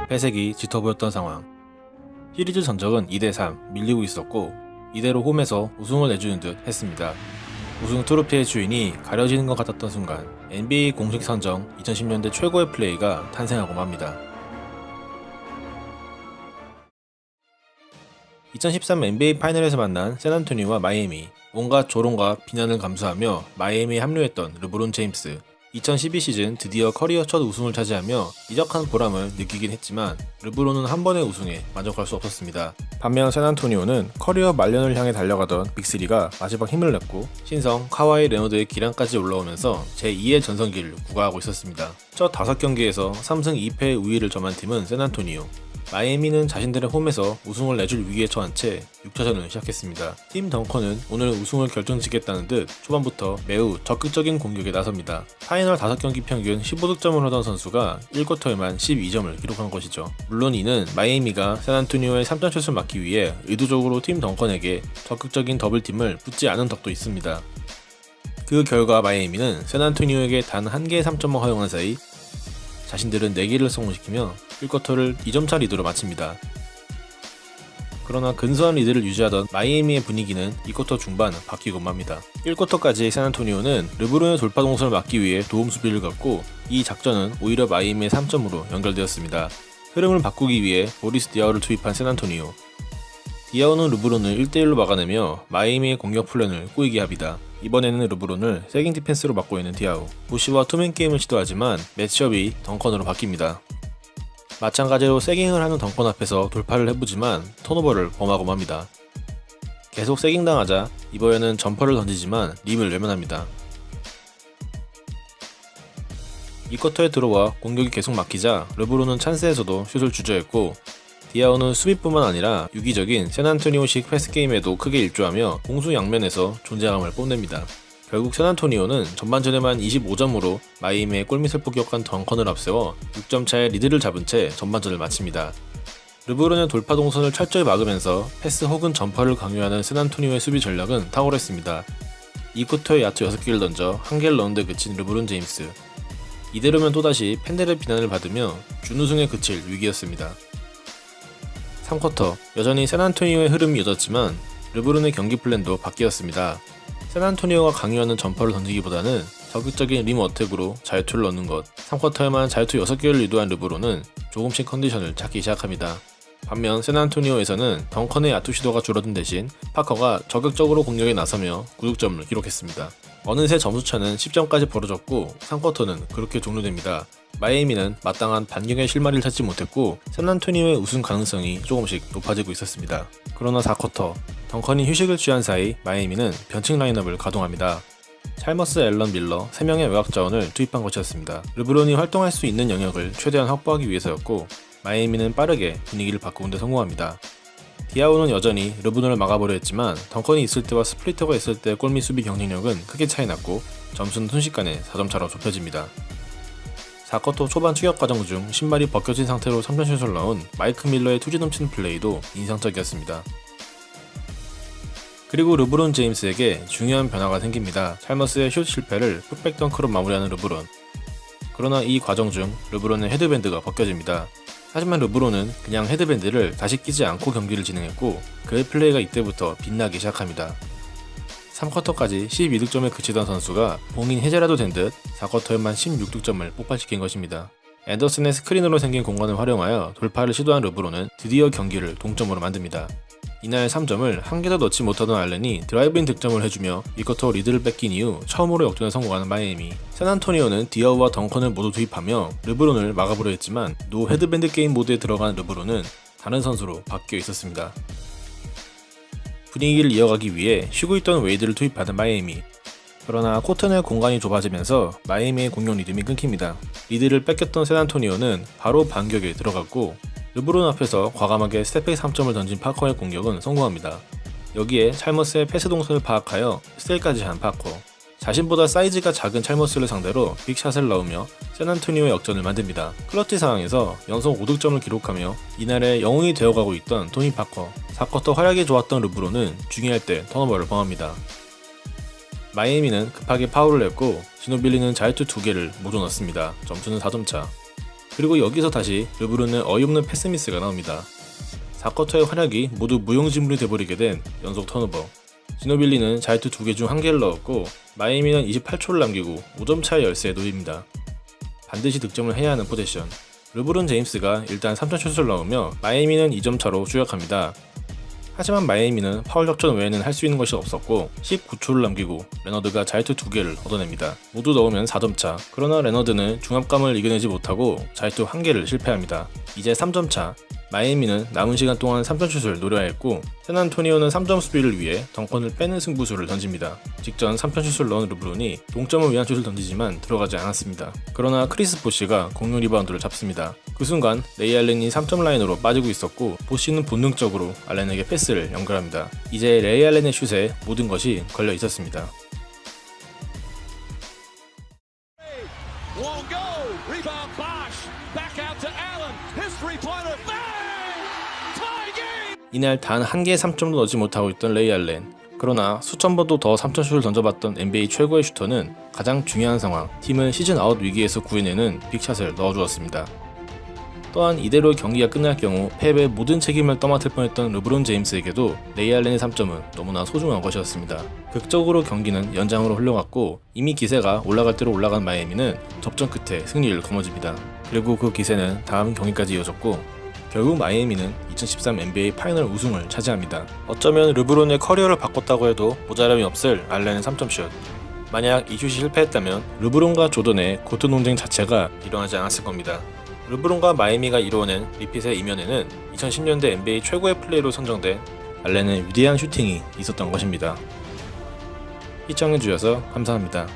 패색이 짙어 보였던 상황. 시리즈 전적은 2대3 밀리고 있었고 이대로 홈에서 우승을 내주는 듯 했습니다. 우승 트로피의 주인이 가려지는 것 같았던 순간 NBA 공식 선정 2010년대 최고의 플레이가 탄생하고 맙니다. 2013 NBA 파이널에서 만난 샌안토니오와 마이애미, 온갖 조롱과 비난을 감수하며 마이애미에 합류했던 르브론 제임스. 2012 시즌 드디어 커리어 첫 우승을 차지하며 이적한 보람을 느끼긴 했지만 르브론은 한 번의 우승에 만족할 수 없었습니다. 반면 샌안토니오는 커리어 말년을 향해 달려가던 빅3가 마지막 힘을 냈고 신성 카와이 레너드의 기량까지 올라오면서 제2의 전성기를 구가하고 있었습니다. 첫 5경기에서 3승 2패의 우위를 점한 팀은 샌안토니오. 마이애미는 자신들의 홈에서 우승을 내줄 위기에 처한 채 6차전을 시작했습니다. 팀 덩컨은 오늘 우승을 결정짓겠다는 듯 초반부터 매우 적극적인 공격에 나섭니다. 파이널 5경기 평균 15득점을 하던 선수가 1쿼터에만 12점을 기록한 것이죠. 물론 이는 마이애미가 샌안토니오의 3점슛을 막기 위해 의도적으로 팀 덩컨에게 적극적인 더블팀을 붙지 않은 덕도 있습니다. 그 결과 마이애미는 샌안토니오에게 단 1개의 3점을 허용한 사이 자신들은 4개를 성공시키며 1쿼터를 2점차 리드로 마칩니다. 그러나 근소한 리드를 유지하던 마이애미의 분위기는 2쿼터 중반 바뀌고 맙니다. 1쿼터까지 샌안토니오는 르브론의 돌파 동선을 막기 위해 도움 수비를 갖고 이 작전은 오히려 마이애미의 3점으로 연결되었습니다. 흐름을 바꾸기 위해 보리스 디아오를 투입한 샌안토니오. 디아오는 르브론을 1대1로 막아내며 마이애미의 공격 플랜을 꼬이게 합니다. 이번에는 르브론을 세깅 디펜스로 맡고 있는 디아오. 부시와 투맨 게임을 시도하지만 매치업이 덩컨으로 바뀝니다. 마찬가지로 세깅을 하는 덩컨 앞에서 돌파를 해보지만 턴오버를 범하고 맙니다. 계속 세깅 당하자 이번에는 점퍼를 던지지만 림을 외면합니다. 2쿼터에 들어와 공격이 계속 막히자 르브론은 찬스에서도 슛을 주저했고 디아오는 수비뿐만 아니라 유기적인 샌안토니오식 패스게임에도 크게 일조하며 공수 양면에서 존재감을 뽐냅니다. 결국 샌안토니오는 전반전에만 25점으로 마이애미의 골밑을 폭격한 덩컨을 앞세워 6점 차의 리드를 잡은 채 전반전을 마칩니다. 르브론의 돌파 동선을 철저히 막으면서 패스 혹은 점퍼를 강요하는 샌안토니오의 수비 전략은 탁월했습니다. 2쿼터에 야투 6개를 던져 1개를 넣은 데 그친 르브론 제임스. 이대로면 또다시 팬들의 비난을 받으며 준우승에 그칠 위기였습니다. 3쿼터, 여전히 샌안토니오의 흐름이 이어졌지만 르브론의 경기 플랜도 바뀌었습니다. 샌안토니오가 강요하는 점퍼를 던지기보다는 적극적인 림 어택으로 자유투를 넣는 것. 3쿼터에만 자유투 6개를 유도한 르브론은 조금씩 컨디션을 찾기 시작합니다. 반면 샌안토니오에서는 덩컨의 야투 시도가 줄어든 대신 파커가 적극적으로 공격에 나서며 9득점을 기록했습니다. 어느새 점수차는 10점까지 벌어졌고 3쿼터는 그렇게 종료됩니다. 마이애미는 마땅한 반격의 실마리를 찾지 못했고 샌안토니오의 우승 가능성이 조금씩 높아지고 있었습니다. 그러나 4쿼터, 덩컨이 휴식을 취한 사이 마이애미는 변칙 라인업을 가동합니다. 찰머스, 앨런 밀러 3명의 외곽 자원을 투입한 것이었습니다. 르브론이 활동할 수 있는 영역을 최대한 확보하기 위해서였고 마이애미는 빠르게 분위기를 바꾸는 데 성공합니다. 디아오는 여전히 르브론을 막아보려 했지만 덩컨이 있을 때와 스플리터가 있을 때의 골밑 수비 경쟁력은 크게 차이났고 점수는 순식간에 4점 차로 좁혀집니다. 4쿼터 초반 추격 과정 중 신발이 벗겨진 상태로 3점슛을 넣은 마이크 밀러의 투지 넘치는 플레이도 인상적이었습니다. 그리고 르브론 제임스에게 중요한 변화가 생깁니다. 찰머스의 슛 실패를 풋백 덩크로 마무리하는 르브론. 그러나 이 과정 중 르브론의 헤드밴드가 벗겨집니다. 하지만 르브론은 그냥 헤드밴드를 다시 끼지 않고 경기를 진행했고 그의 플레이가 이때부터 빛나기 시작합니다. 3쿼터까지 12득점에 그치던 선수가 봉인 해제라도 된 듯 4쿼터에만 16득점을 폭발시킨 것입니다. 앤더슨의 스크린으로 생긴 공간을 활용하여 돌파를 시도한 르브론은 드디어 경기를 동점으로 만듭니다. 이날 3점을 한 개도 넣지 못하던 알렌이 드라이브인 득점을 해주며 2쿼터 리드를 뺏긴 이후 처음으로 역전에 성공하는 마이애미. 샌안토니오는 디아오와 덩컨을 모두 투입하며 르브론을 막아보려 했지만 노 헤드밴드 게임 모드에 들어간 르브론은 다른 선수로 바뀌어 있었습니다. 분위기를 이어가기 위해 쉬고 있던 웨이드를 투입하는 마이애미. 그러나 코트 내 공간이 좁아지면서 마이애미의 공격 리듬이 끊깁니다. 리드를 뺏겼던 샌안토니오는 바로 반격에 들어갔고 르브론 앞에서 과감하게 스텝백 3점을 던진 파커의 공격은 성공합니다. 여기에 찰머스의 패스 동선을 파악하여 스틸까지 한 파커. 자신보다 사이즈가 작은 찰머스를 상대로 빅샷을 넣으며 샌안토니오의 역전을 만듭니다. 클러치 상황에서 연속 5득점을 기록하며 이날의 영웅이 되어가고 있던 토니 파커. 4쿼터 활약이 좋았던 르브론은 중요할 때 턴오버를 범합니다. 마이애미는 급하게 파울을 냈고 지노빌리는 자유투 2개를 모두 넣습니다. 점수는 4점차. 그리고 여기서 다시 르브론의 어이없는 패스미스가 나옵니다. 4쿼터의 활약이 모두 무용지물이 돼버리게 된 연속 턴오버. 지노빌리는 자유투 2개 중 1개를 넣었고 마이애미는 28초를 남기고 5점 차의 열세에 놓입니다. 반드시 득점을 해야 하는 포제션. 르브론 제임스가 일단 3점슛을 넣으며 마이애미는 2점 차로 추격합니다. 하지만 마이애미는 파울 적전 외에는 할 수 있는 것이 없었고 19초를 남기고 레너드가 자유투 2개를 얻어냅니다. 모두 넣으면 4점 차. 그러나 레너드는 중압감을 이겨내지 못하고 자유투 1개를 실패합니다. 이제 3점 차. 마이애미는 남은 시간 동안 3점슛을 노려야 했고 샌안토니오는 3점 수비를 위해 덩컨을 빼는 승부수를 던집니다. 직전 3점슛을 넣은 르브론이 동점을 위한 슛을 던지지만 들어가지 않았습니다. 그러나 크리스 보시가 공격 리바운드를 잡습니다. 그 순간 레이 알렌이 3점 라인으로 빠지고 있었고 보시는 본능적으로 알렌에게 패스를 연결합니다. 이제 레이 알렌의 슛에 모든 것이 걸려 있었습니다. Won't go. Rebound Bosch. Back out to Allen. His three-pointer. Bang! Tie game. 이날 단 한 개의 3점도 넣지 못하고 있던 레이 알렌. 그러나 수천 번도 더 3점슛을 던져봤던 NBA 최고의 슈터는 가장 중요한 상황, 팀을 시즌 아웃 위기에서 구해내는 빅샷을 넣어주었습니다. 또한 이대로 경기가 끝날 경우 패배의 모든 책임을 떠맡을 뻔했던 르브론 제임스에게도 레이 알렌의 3점은 너무나 소중한 것이었습니다. 극적으로 경기는 연장으로 흘러갔고 이미 기세가 올라갈 대로 올라간 마이애미는 접전 끝에 승리를 거머쥡니다. 그리고 그 기세는 다음 경기까지 이어졌고 결국 마이애미는 2013 NBA 파이널 우승을 차지합니다. 어쩌면 르브론의 커리어를 바꿨다고 해도 모자람이 없을 알렌의 3점슛. 만약 이 슛이 실패했다면 르브론과 조던의 코트 논쟁 자체가 일어나지 않았을 겁니다. 르브론과 마이애미가 이루어낸 리핏의 이면에는 2010년대 NBA 최고의 플레이로 선정된 알렌의 위대한 슈팅이 있었던 것입니다. 시청해주셔서 감사합니다.